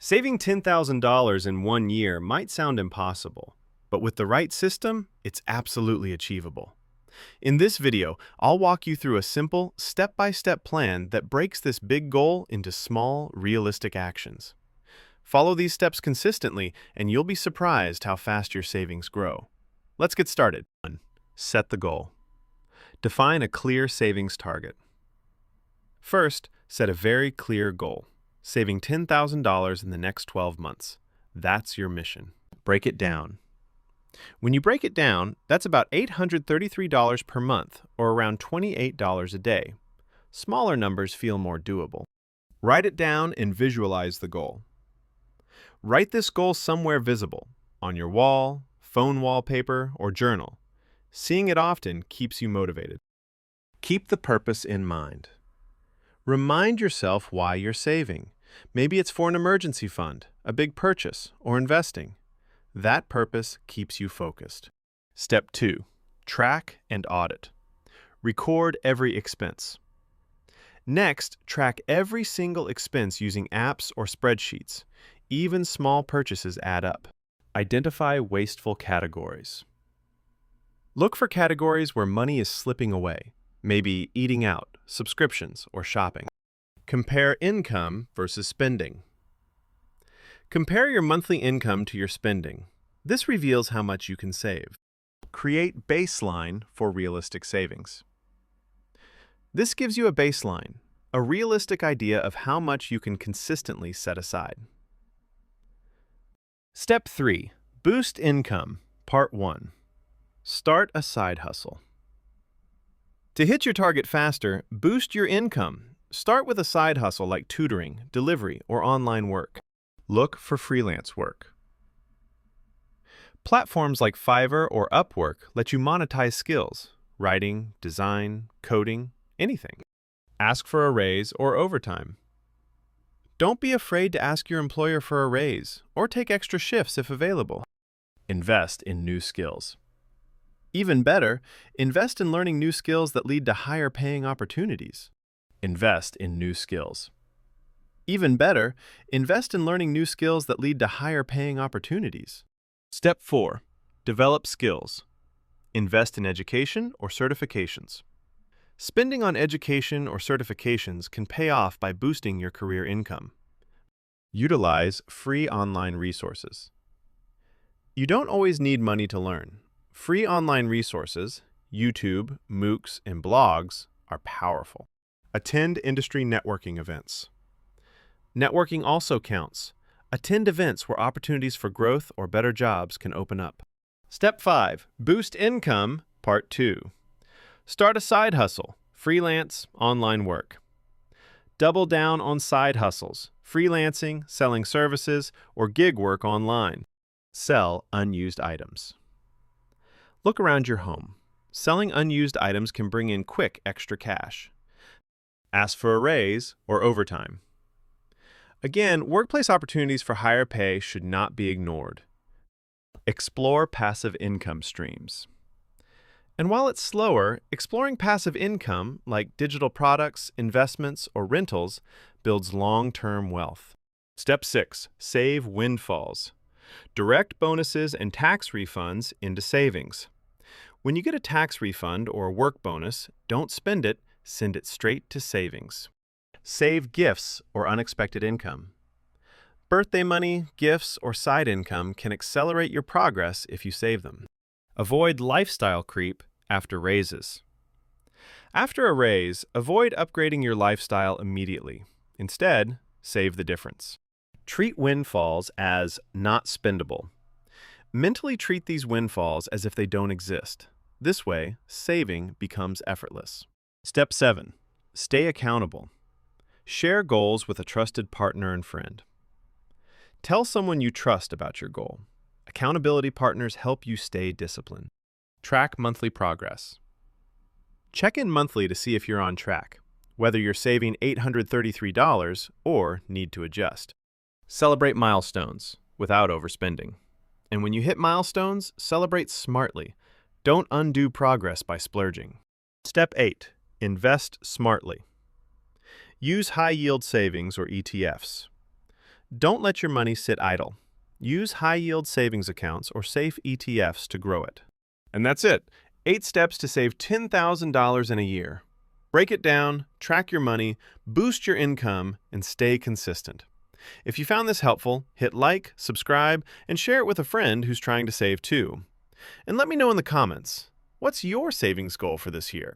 Saving $10,000 in 1 year might sound impossible, but with the right system, it's absolutely achievable. In this video, I'll walk you through a simple, step-by-step plan that breaks this big goal into small, realistic actions. Follow these steps consistently, and you'll be surprised how fast your savings grow. Let's get started. 1. Set the goal. Define a clear savings target. First, set a very clear goal. Saving $10,000 in the next 12 months. That's your mission. Break it down. When you break it down, that's about $833 per month, or around $28 a day. Smaller numbers feel more doable. Write it down and visualize the goal. Write this goal somewhere visible, on your wall, phone wallpaper, or journal. Seeing it often keeps you motivated. Keep the purpose in mind. Remind yourself why you're saving. Maybe it's for an emergency fund, a big purchase, or investing. That purpose keeps you focused. Step 2. Track and audit. Record every expense. Next, track every single expense using apps or spreadsheets. Even small purchases add up. Identify wasteful categories. Look for categories where money is slipping away. Maybe eating out, subscriptions, or shopping. Compare income versus spending. Compare your monthly income to your spending. This reveals how much you can save. Create baseline for realistic savings. This gives you a baseline, a realistic idea of how much you can consistently set aside. Step 3. Boost income, Part 1. Start a side hustle. To hit your target faster, boost your income. Start with a side hustle like tutoring, delivery, or online work. Look for freelance work. Platforms like Fiverr or Upwork let you monetize skills, writing, design, coding, anything. Ask for a raise or overtime. Don't be afraid to ask your employer for a raise or take extra shifts if available. Invest in new skills. Even better, invest in learning new skills that lead to higher paying opportunities. Invest in new skills. Even better, invest in learning new skills that lead to higher paying opportunities. Step 4. Develop skills. Invest in education or certifications. Spending on education or certifications can pay off by boosting your career income. Utilize free online resources. You don't always need money to learn. Free online resources, YouTube, MOOCs, and blogs are powerful. Attend industry networking events. Networking also counts. Attend events where opportunities for growth or better jobs can open up. Step 5. Boost income, Part 2. Start a side hustle, freelance, online work. Double down on side hustles, freelancing, selling services, or gig work online. Sell unused items. Look around your home. Selling unused items can bring in quick extra cash. Ask for a raise or overtime. Again, workplace opportunities for higher pay should not be ignored. Explore passive income streams. And while it's slower, exploring passive income like digital products, investments, or rentals builds long-term wealth. Step 6. Save windfalls. Direct bonuses and tax refunds into savings. When you get a tax refund or a work bonus, don't spend it, send it straight to savings. Save gifts or unexpected income. Birthday money, gifts, or side income can accelerate your progress if you save them. Avoid lifestyle creep after raises. After a raise, avoid upgrading your lifestyle immediately. Instead, save the difference. Treat windfalls as not spendable. Mentally treat these windfalls as if they don't exist. This way, saving becomes effortless. Step 7. Stay accountable. Share goals with a trusted partner and friend. Tell someone you trust about your goal. Accountability partners help you stay disciplined. Track monthly progress. Check in monthly to see if you're on track, whether you're saving $833 or need to adjust. Celebrate milestones without overspending. And when you hit milestones, celebrate smartly. Don't undo progress by splurging. Step 8. Invest smartly. Use high-yield savings or ETFs. Don't let your money sit idle. Use high-yield savings accounts or safe ETFs to grow it. And that's it. 8 steps to save $10,000 in a year. Break it down, track your money, boost your income, and stay consistent. If you found this helpful, hit like, subscribe, and share it with a friend who's trying to save too. And let me know in the comments, what's your savings goal for this year?